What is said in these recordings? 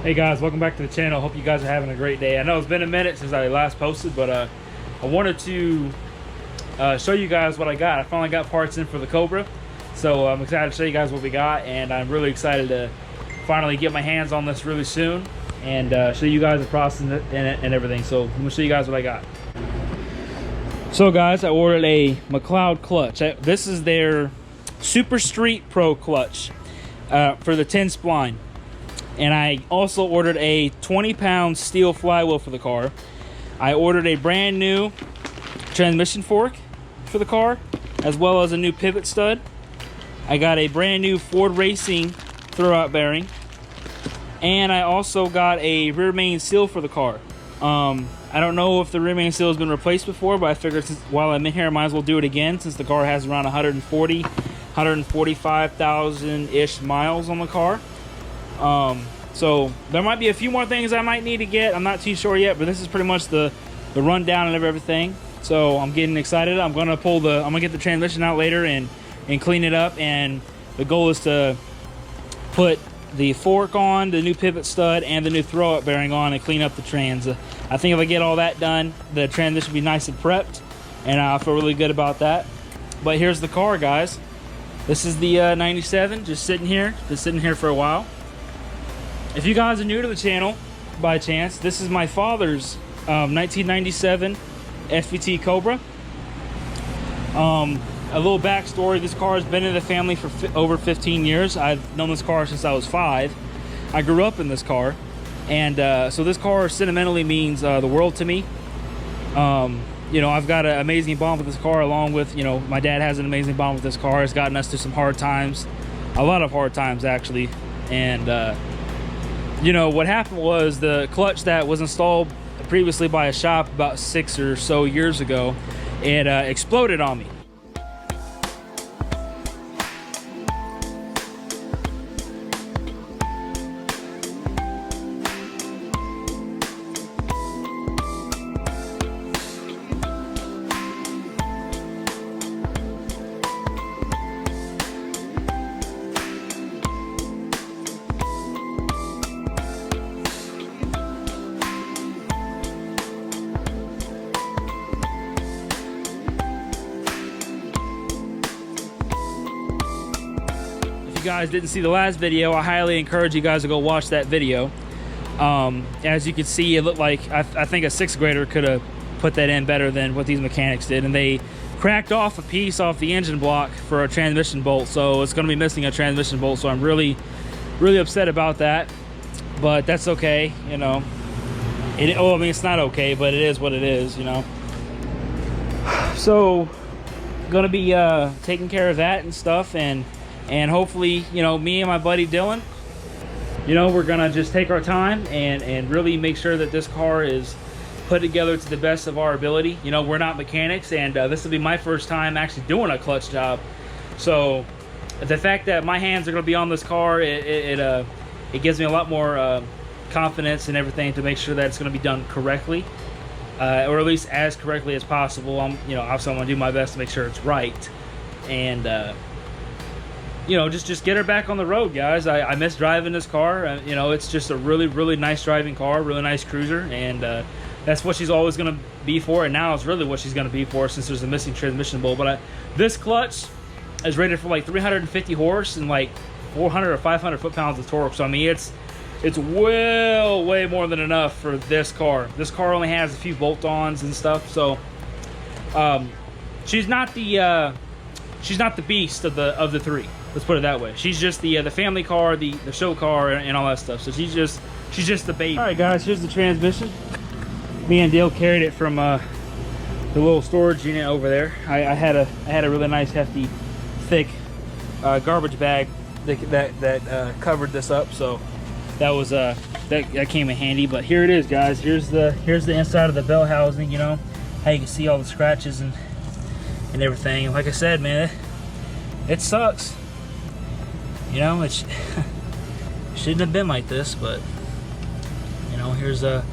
Hey guys, welcome back to the channel. Hope you guys are having a great day. I know it's been a minute since I last posted, but I wanted to show you guys what I got. I finally got parts in for the Cobra, so I'm excited to show you guys what we got, and I'm really excited to finally get my hands on this really soon and show you guys the process and everything. So I'm gonna show you guys what I got. So guys, I ordered a McLeod clutch. This is their Super Street Pro clutch for the 10 spline. And I also ordered a 20-pound steel flywheel for the car. I ordered a brand new transmission fork for the car, as well as a new pivot stud. I got a brand new Ford Racing throwout bearing. And I also got a rear main seal for the car. I don't know if the rear main seal has been replaced before, but I figured while I'm in here, I might as well do it again, since the car has around 145,000-ish miles on the car. So there might be a few more things I might need to get. I'm not too sure yet, but this is pretty much the rundown of everything. So I'm getting excited. I'm gonna get the transmission out later and clean it up, and the goal is to put the fork on, the new pivot stud, and the new throwout bearing on, and clean up the trans. I think if I get all that done, the transmission will be nice and prepped, and I feel really good about that. But here's the car, guys. This is the 97, just sitting here for a while. If you guys are new to the channel, by chance, this is my father's 1997 SVT Cobra. A little backstory, this car has been in the family for over 15 years. I've known this car since I was 5. I grew up in this car, and so this car sentimentally means the world to me. You know, I've got an amazing bond with this car, along with, you know, my dad has an amazing bond with this car. It's gotten us through some hard times, a lot of hard times actually, and you know, what happened was the clutch that was installed previously by a shop about 6 or so years ago, it exploded on me. You guys didn't see the last video, I highly encourage you guys to go watch that video. As you can see, it looked like I think a 6th grader could have put that in better than what these mechanics did, and they cracked off a piece off the engine block for a transmission bolt, so it's going to be missing a transmission bolt. So I'm really upset about that, but that's okay, you know. Well, I mean, it's not okay, but it is what it is, you know. So gonna be taking care of that and stuff, and hopefully, you know, me and my buddy Dylan, you know, we're gonna just take our time and really make sure that this car is put together to the best of our ability. You know, we're not mechanics, and this will be my first time actually doing a clutch job. So the fact that my hands are gonna be on this car, it gives me a lot more confidence and everything to make sure that it's gonna be done correctly, or at least as correctly as possible. You know, obviously I'm gonna do my best to make sure it's right, and you know, just get her back on the road, guys. I miss driving this car. You know, it's just a really nice driving car, really nice cruiser, and that's what she's always going to be for, and now it's really what she's going to be for, since there's a missing transmission bolt. But this clutch is rated for like 350 horse and like 400 or 500 foot-pounds of torque. So I mean, it's way more than enough for this car. This car only has a few bolt-ons and stuff, so she's not the beast of the three. Let's put it that way. She's just the family car, the show car, and all that stuff. So she's just the baby. All right, guys, here's the transmission. Me and Dale carried it from the little storage unit over there. I had a really nice, hefty, thick garbage bag that covered this up. So that was that came in handy. But here it is, guys. Here's the inside of the bell housing. You know how you can see all the scratches and everything. And like I said, man, it sucks. You know, it shouldn't have been like this, but you know, here's you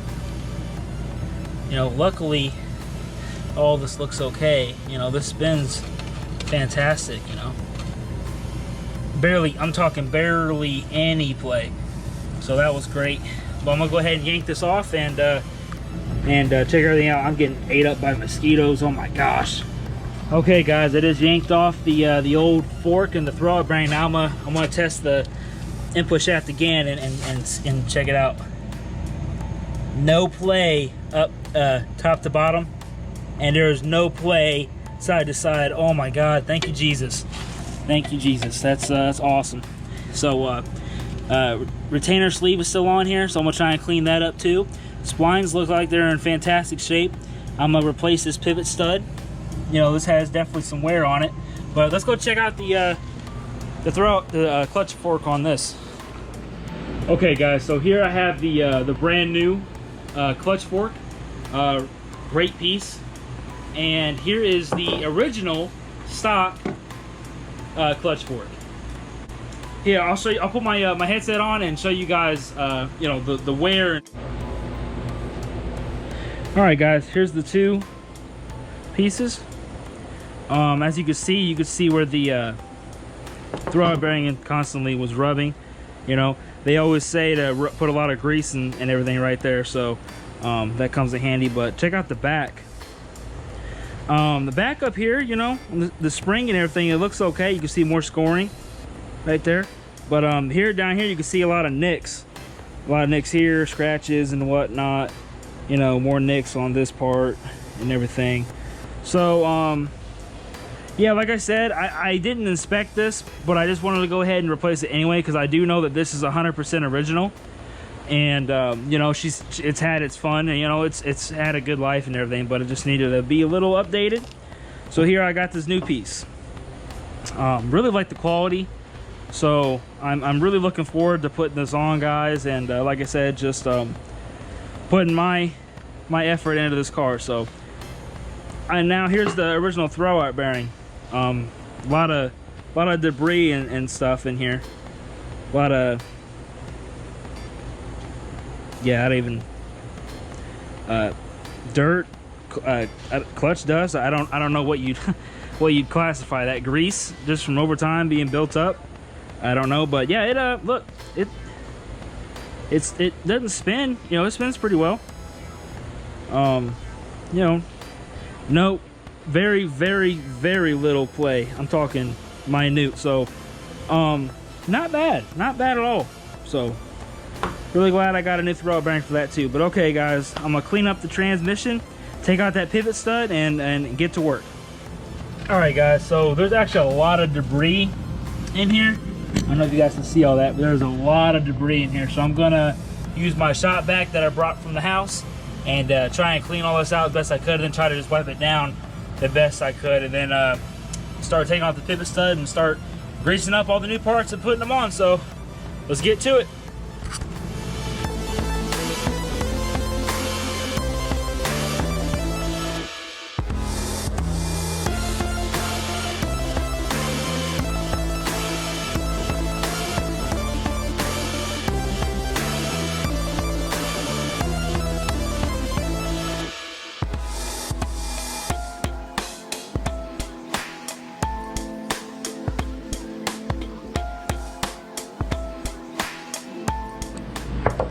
know, luckily all this looks okay. You know, this spins fantastic, you know. I'm talking barely any play. So So that was great. But I'm gonna go ahead and yank this off and check everything out. I'm getting ate up by mosquitoes. Oh my gosh. Okay guys, I just yanked off the old fork and the throwout bearing. Now I'm gonna test the input shaft again and check it out. No play up top to bottom, and there is no play side to side. Oh my God, thank you Jesus. Thank you Jesus. That's awesome. So retainer sleeve is still on here, so I'm gonna try and clean that up too. Splines look like they're in fantastic shape. I'm gonna replace this pivot stud. You know, this has definitely some wear on it, but let's go check out the clutch fork on this. Okay guys, so here I have the brand new clutch fork. Great piece. And here is the original stock clutch fork. Here, I'll show you. I'll put my my headset on and show you guys, you know, the wear. All right, guys. Here's the two pieces. As you can see where the throwout bearing constantly was rubbing. You know, they always say to put a lot of grease and everything right there, so that comes in handy. But check out the back. The back up here, you know, the spring and everything, it looks okay. You can see more scoring right there. But here, down here, you can see a lot of nicks. A lot of nicks here, scratches and whatnot. You know, more nicks on this part and everything. So, yeah, like I said, I didn't inspect this, but I just wanted to go ahead and replace it anyway, because I do know that this is 100% original. And you know, it's had its fun, and you know, it's had a good life and everything, but it just needed to be a little updated. So here I got this new piece. Really like the quality, so I'm really looking forward to putting this on, guys. And like I said, just putting my effort into this car. So, and now here's the original throwout bearing. A lot of debris and stuff in here. A lot of, yeah, I don't even dirt, clutch dust. I don't know what you'd classify that. Grease just from over time being built up. I don't know, but yeah, it look, it doesn't spin. You know, it spins pretty well. You know, no, very little play. I'm talking minute. So not bad at all. So really glad I got a new throwout bearing for that too. But okay guys, I'm gonna clean up the transmission, take out that pivot stud, and get to work. All right guys, so there's actually a lot of debris in here. I don't know if you guys can see all that, but there's a lot of debris in here. So I'm gonna use my shop vac that I brought from the house and try and clean all this out as best I could, and then try to just wipe it down the best I could, and then start taking off the pivot stud and start greasing up all the new parts and putting them on. So let's get to it.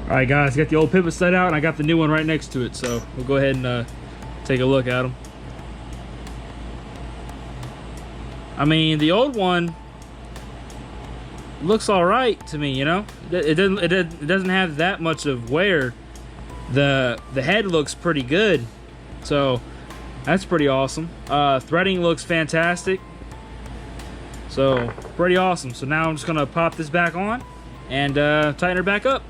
All right guys, got the old pivot stud out and I got the new one right next to it, so we'll go ahead and take a look at them. I mean, the old one looks all right to me, you know. It doesn't have that much of wear. The head looks pretty good, so that's pretty awesome. Threading looks fantastic, so pretty awesome. So now I'm just gonna pop this back on and tighten her back up.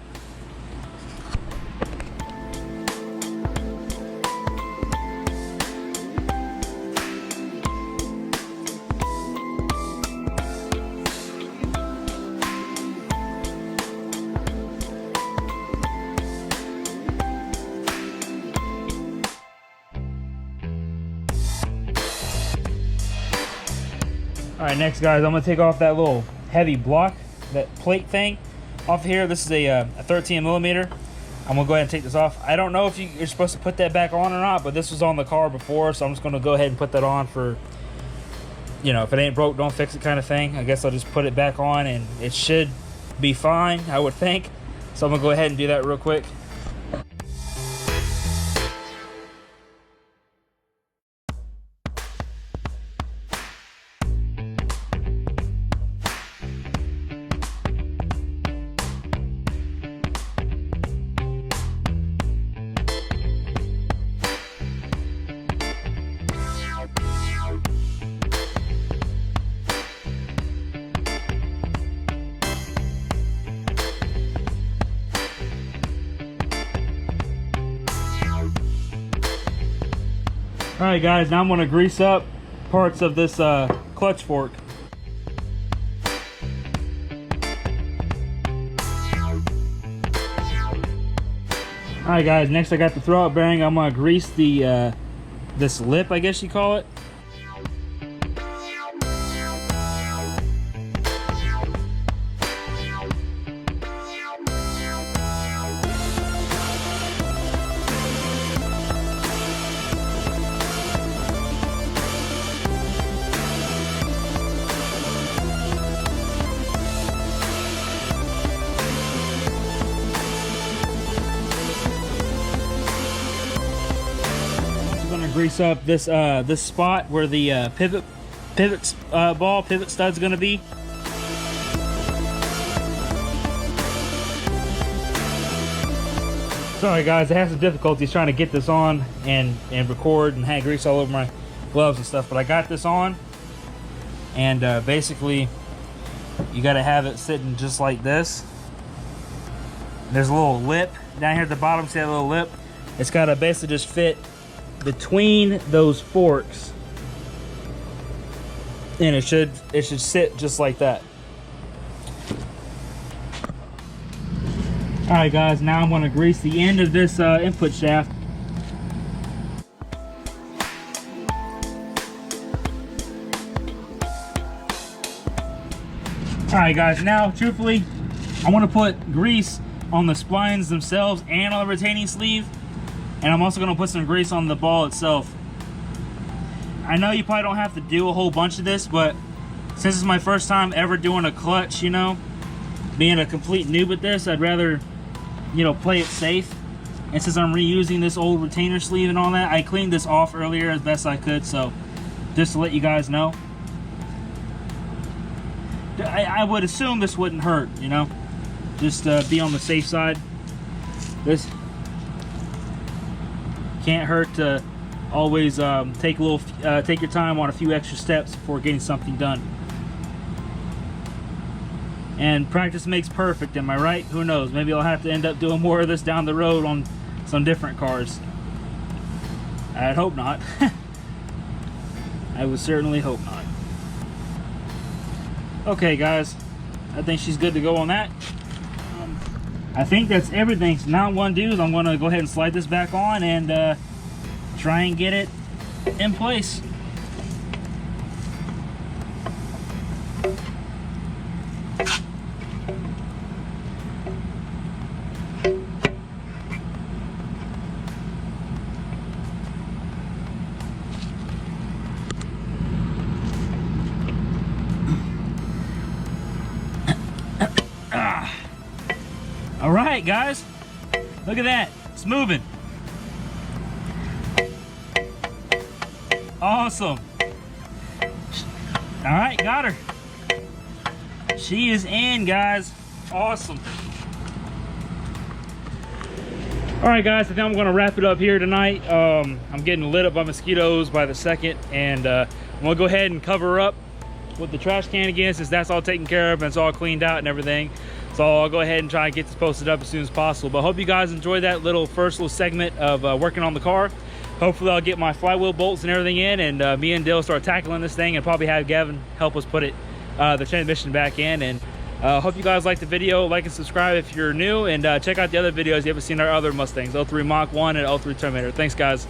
All right, next guys, I'm gonna take off that little heavy block, that plate thing off here. This is a 13 millimeter. I'm gonna go ahead and take this off. I don't know if you're supposed to put that back on or not, but this was on the car before, so I'm just gonna go ahead and put that on for, you know, if it ain't broke, don't fix it kind of thing. I guess I'll just put it back on and it should be fine, I would think. So I'm gonna go ahead and do that real quick. All right, guys, now I'm gonna grease up parts of this clutch fork. All right, guys, next I got the throwout bearing. I'm gonna grease the this lip, I guess you call it. Grease up this this spot where the pivot stud's gonna be. Sorry guys, I had some difficulties trying to get this on and record, and had grease all over my gloves and stuff, but I got this on. And basically you got to have it sitting just like this. There's a little lip down here at the bottom. See that little lip? It's got to basically just fit between those forks, and it should sit just like that. All right guys, now I'm going to grease the end of this input shaft. All right guys, now truthfully I want to put grease on the splines themselves and on the retaining sleeve. And I'm also going to put some grease on the ball itself. I know you probably don't have to do a whole bunch of this, but since it's my first time ever doing a clutch, you know, being a complete noob at this, I'd rather, you know, play it safe. And since I'm reusing this old retainer sleeve and all that, I cleaned this off earlier as best I could, so just to let you guys know. I would assume this wouldn't hurt, you know, just be on the safe side. This can't hurt to always take your time on a few extra steps before getting something done. And practice makes perfect, am I right? Who knows? Maybe I'll have to end up doing more of this down the road on some different cars. I'd hope not. I would certainly hope not. Okay guys, I think she's good to go on that. I think that's everything. So now what I'm going to do is I'm going to go ahead and slide this back on and try and get it in place. All right, guys, look at that. It's moving. Awesome. All right, got her. She is in, guys. Awesome. All right, guys, I think I'm going to wrap it up here tonight. I'm getting lit up by mosquitoes by the second, and I'm going to go ahead and cover her up with the trash can again, since that's all taken care of and it's all cleaned out and everything. So I'll go ahead and try and get this posted up as soon as possible. But I hope you guys enjoyed that first little segment of working on the car. Hopefully I'll get my flywheel bolts and everything in, and me and Dill start tackling this thing, and probably have Gavin help us put the transmission back in. And hope you guys liked the video. Like and subscribe if you're new, and check out the other videos you haven't seen our other Mustangs, 03 Mach 1 and 03 Terminator. Thanks guys.